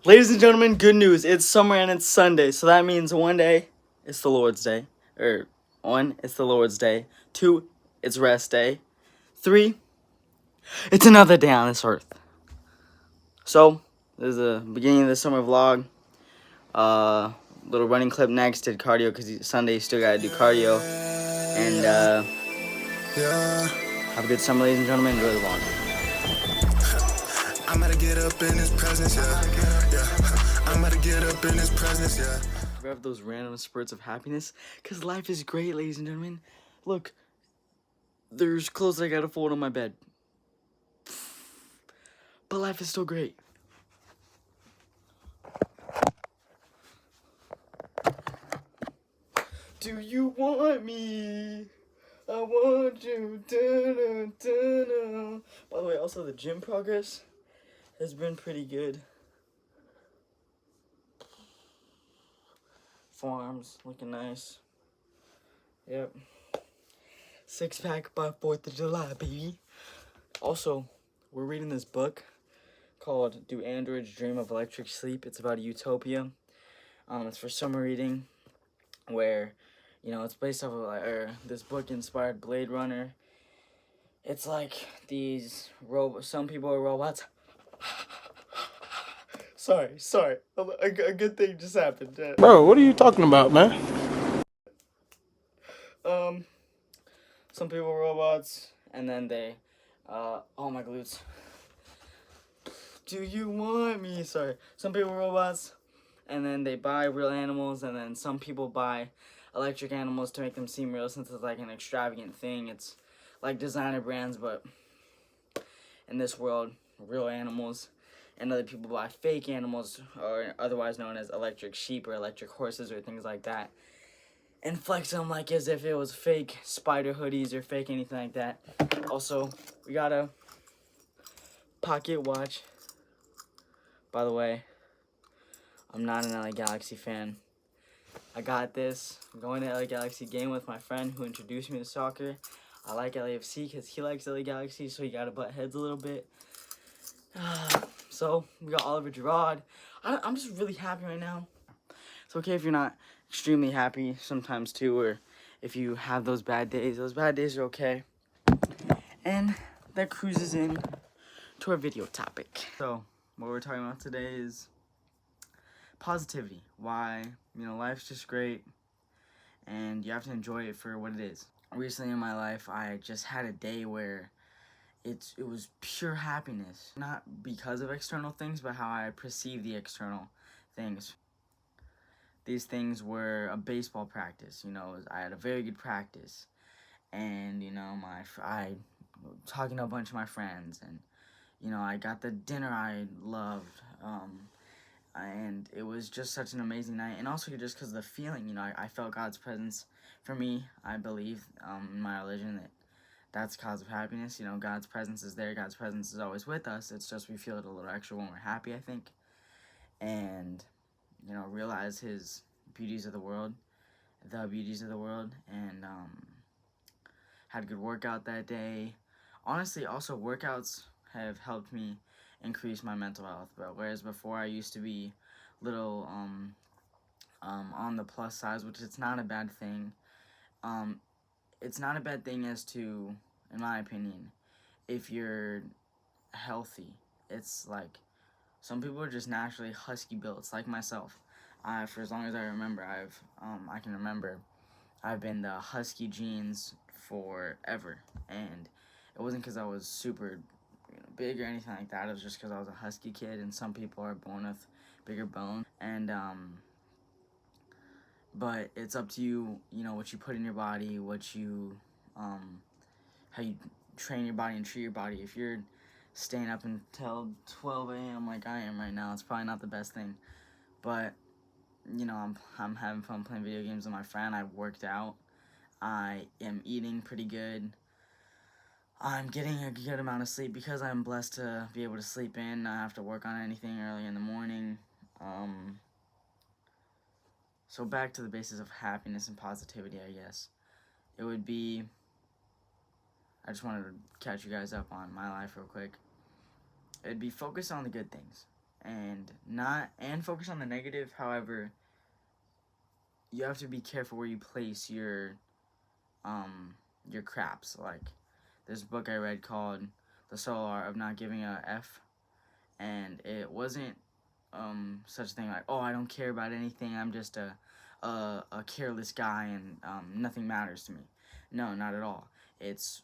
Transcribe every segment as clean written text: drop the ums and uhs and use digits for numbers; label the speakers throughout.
Speaker 1: Ladies and gentlemen, good news. It's summer and it's Sunday, so that means one day it's the Lord's Day. One, it's the Lord's Day. Two, it's rest day. Three, it's another day on this earth. So, this is the beginning of the summer vlog. Little running clip next. Did cardio because Sunday you still gotta do cardio. And have a good summer, ladies and gentlemen. Enjoy the vlog. I'm gonna get up in his presence, yeah. I'm gonna get up in his presence, yeah. We have those random spurts of happiness, because life is great, ladies and gentlemen. Look, there's clothes I gotta fold on my bed. But life is still great. Do you want me? I want you. By the way, also the gym progress has been pretty good. Forearms looking nice. Yep. 6-pack by 4th of July, baby. Also, we're reading this book called Do Androids Dream of Electric Sleep? It's about a utopia. It's for summer reading, where, it's based off of this book inspired Blade Runner. It's like these some people are robots. Sorry. A good thing just happened.
Speaker 2: Bro, what are you talking about, man?
Speaker 1: Some people are robots, and then they, oh my glutes. Do you want me? Sorry. Some people are robots, and then they buy real animals, and then some people buy electric animals to make them seem real, since it's like an extravagant thing. It's like designer brands, but in this world, real animals. And other people buy fake animals, or otherwise known as electric sheep or electric horses or things like that, and flex them like as if it was fake spider hoodies or fake anything like that. Also, we got a pocket watch. By the way, I'm not an LA Galaxy fan. I got this. I'm going to LA Galaxy game with my friend who introduced me to soccer. I like LAFC because he likes LA Galaxy, so you gotta butt heads a little bit. So, we got Oliver Giroud. I'm just really happy right now. It's okay if you're not extremely happy sometimes too, or if you have those bad days. Those bad days are okay. And that cruises in to our video topic. So, what we're talking about today is positivity. Why, life's just great, and you have to enjoy it for what it is. Recently in my life, I just had a day where it was pure happiness. Not because of external things, but how I perceive the external things. These things were a baseball practice. I had a very good practice, and I talking to a bunch of my friends, and I got the dinner I loved, and it was just such an amazing night. And also just because of the feeling, I felt God's presence. For me, I believe in my religion that that's cause of happiness. God's presence is there. God's presence is always with us. It's just we feel it a little extra when we're happy, I think. And, realize his beauties of the world, and had a good workout that day. Honestly, also workouts have helped me increase my mental health, but whereas before I used to be little on the plus size, which it's not a bad thing. It's not a bad thing as to, in my opinion, if you're healthy. It's like some people are just naturally husky built. It's like myself. For as long as I remember, I can remember, I've been the husky genes forever, and it wasn't because I was super big or anything like that. It was just because I was a husky kid, and some people are born with bigger bones, and but it's up to you, what you put in your body, what you, how you train your body and treat your body. If you're staying up until 12 a.m. like I am right now, it's probably not the best thing. But, I'm having fun playing video games with my friend. I've worked out. I am eating pretty good. I'm getting a good amount of sleep because I'm blessed to be able to sleep in, not have to work on anything early in the morning. So back to the basis of happiness and positivity, I guess. It would be, I just wanted to catch you guys up on my life real quick. It'd be focus on the good things. and focus on the negative. However, you have to be careful where you place your craps. Like, this book I read called The Subtle Art of Not Giving a F, and it wasn't such a thing like, oh, I don't care about anything, I'm just a careless guy, and nothing matters to me. No, not at all. It's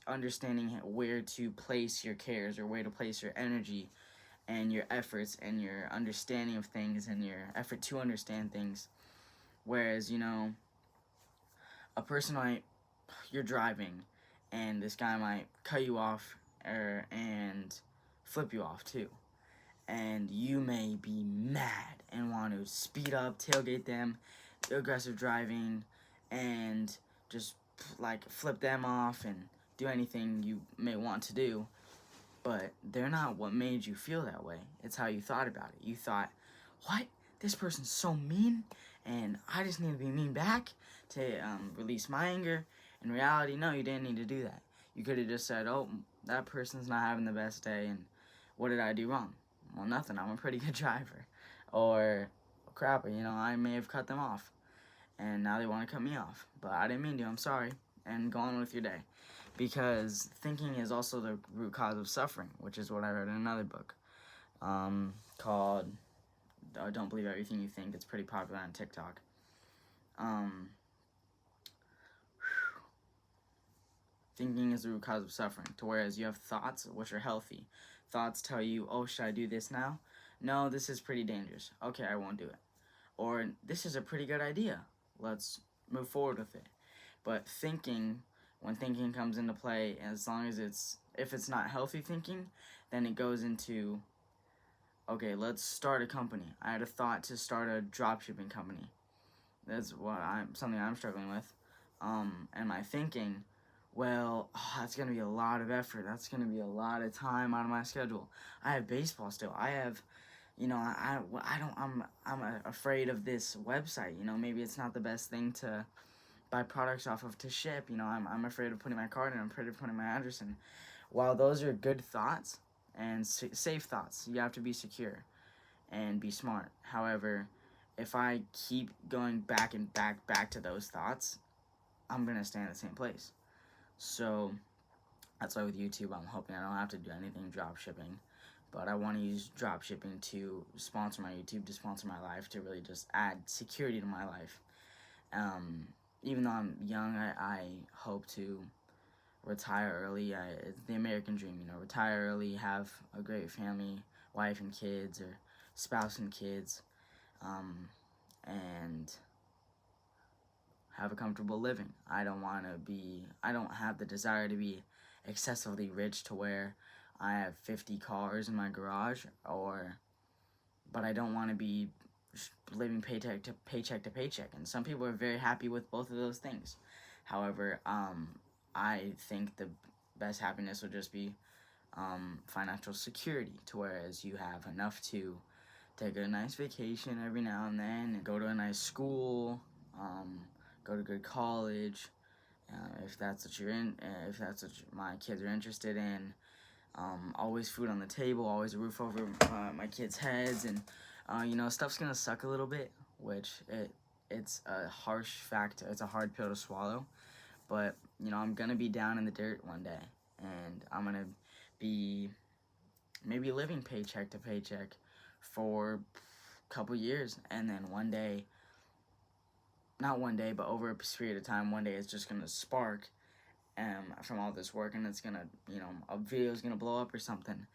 Speaker 1: understanding where to place your cares, or where to place your energy and your efforts and your understanding of things and your effort to understand things. Whereas, a person might, you're driving, and this guy might cut you off, and flip you off too. And you may be mad and want to speed up, tailgate them, aggressive driving, and just like flip them off and do anything you may want to do. But they're not what made you feel that way. It's how you thought about it. You thought, what? This person's so mean, and I just need to be mean back to release my anger. In reality, no, you didn't need to do that. You could have just said, oh, that person's not having the best day, and what did I do wrong? Well, nothing. I'm a pretty good driver. Or, crap, I may have cut them off, and now they want to cut me off. But I didn't mean to. I'm sorry. And go on with your day. Because thinking is also the root cause of suffering, which is what I read in another book called Don't Believe Everything You Think. It's pretty popular on TikTok. Thinking is the root cause of suffering, to whereas you have thoughts which are healthy. Thoughts tell you, oh, should I do this now? No, this is pretty dangerous. Okay, I won't do it. Or, this is a pretty good idea. Let's move forward with it. But when thinking comes into play, as long as if it's not healthy thinking, then it goes into, okay, let's start a company. I had a thought to start a dropshipping company. That's something I'm struggling with. And my thinking, well, that's gonna be a lot of effort. That's gonna be a lot of time out of my schedule. I have baseball still. I have, I'm afraid of this website. Maybe it's not the best thing to buy products off of to ship. I'm afraid of putting my card in. I'm afraid of putting my address in. While those are good thoughts and safe thoughts, you have to be secure and be smart. However, if I keep going back and back to those thoughts, I'm gonna stay in the same place. So that's why with YouTube, I'm hoping I don't have to do anything drop shipping, but I want to use drop shipping to sponsor my YouTube, to sponsor my life, to really just add security to my life. Even though I'm young, I hope to retire early. It's the American dream, retire early, have a great family, wife and kids, or spouse and kids, and have a comfortable living. I don't have the desire to be excessively rich to where I have 50 cars in my garage, but I don't want to be living paycheck to paycheck. And some people are very happy with both of those things. However, I think the best happiness would just be financial security, to whereas you have enough to take a nice vacation every now and then, and go to a nice school, go to good college, if that's what you're in, if that's what my kids are interested in. Always food on the table, always a roof over my kids' heads, and stuff's gonna suck a little bit, which it's a harsh fact. It's a hard pill to swallow, but I'm gonna be down in the dirt one day, and I'm gonna be maybe living paycheck to paycheck for a couple years, and then one day, not one day, but over a period of time, one day it's just gonna spark from all this work, and it's gonna, a video's gonna blow up or something,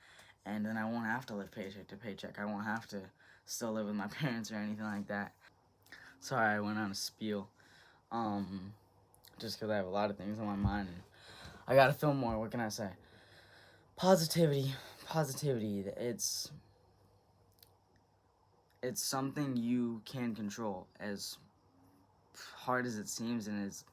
Speaker 1: and then I won't have to live paycheck to paycheck. I won't have to still live with my parents or anything like that. Sorry, I went on a spiel, just because I have a lot of things on my mind, and I gotta film more. What can I say? Positivity, it's something you can control, as hard as it seems, and as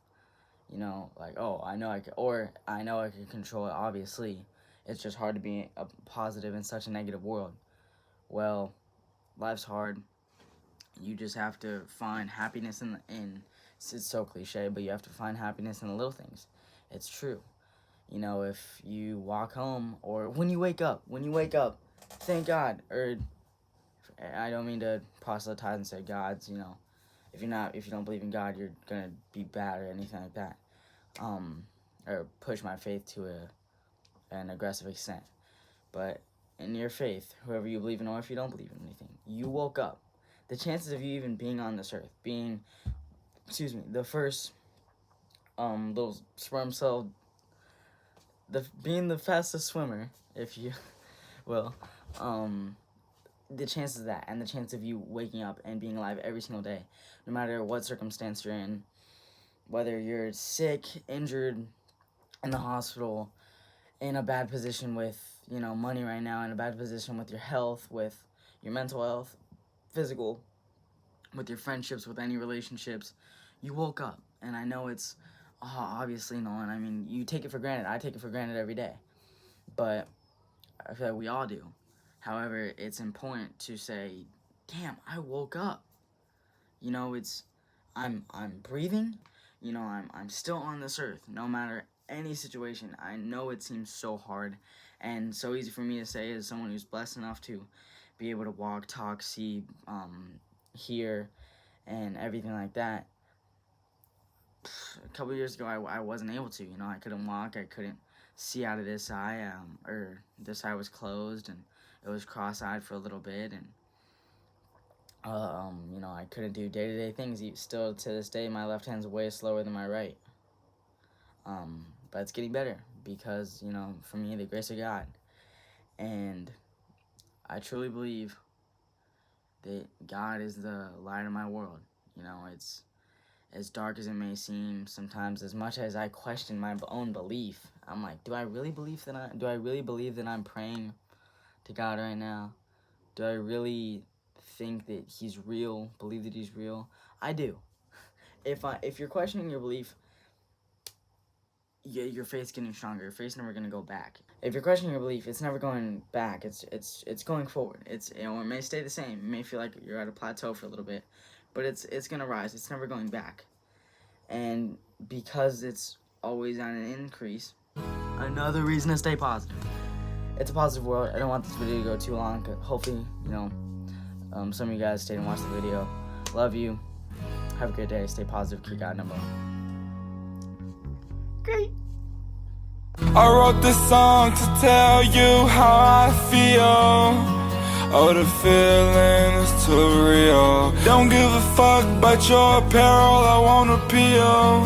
Speaker 1: like, oh, I know I can control it. Obviously, it's just hard to be a positive in such a negative world. Well, life's hard. You just have to find happiness in it's so cliche, but you have to find happiness in the little things. It's true. If you walk home, or when you wake up, thank God. Or I don't mean to proselytize and say God's, you know, if you don't believe in God, you're gonna be bad or anything like that. Or push my faith to an aggressive extent. But in your faith, whoever you believe in, or if you don't believe in anything, you woke up. The chances of you even being on this earth, being, the first little sperm cell, being the fastest swimmer, if you will, the chances of that, and the chance of you waking up and being alive every single day, no matter what circumstance you're in, whether you're sick, injured, in the hospital, in a bad position with, money right now, in a bad position with your health, with your mental health, physical, with your friendships, with any relationships, you woke up. And I know it's, obviously, Nolan, I mean, you take it for granted. I take it for granted every day. But I feel like we all do. However, it's important to say, damn, I woke up. I'm breathing. I'm still on this earth, no matter any situation. I know it seems so hard and so easy for me to say as someone who's blessed enough to be able to walk, talk, see, hear, and everything like that. A couple years ago, I wasn't able to. I couldn't walk. I couldn't see out of this eye, or this eye was closed, and it was cross-eyed for a little bit, and I couldn't do day-to-day things. Still to this day, my left hand's way slower than my right. But it's getting better because, for me, the grace of God. And I truly believe that God is the light of my world. It's as dark as it may seem sometimes. As much as I question my own belief, I'm like, do I really believe that I'm praying to God right now? Do I really think that He's real? Believe that He's real? I do. If you're questioning your belief, your faith's getting stronger. Your faith's never gonna go back. If you're questioning your belief, it's never going back. It's going forward. It may stay the same. It may feel like you're at a plateau for a little bit, but it's gonna rise. It's never going back. And because it's always on an increase, another reason to stay positive. It's a positive world. I don't want this video to go too long. Hopefully, some of you guys stayed and watched the video. Love you. Have a good day. Stay positive. Keep God number one. Great.
Speaker 3: I wrote this song to tell you how I feel. Oh, the feeling is too real. Don't give a fuck about your apparel, I won't appeal.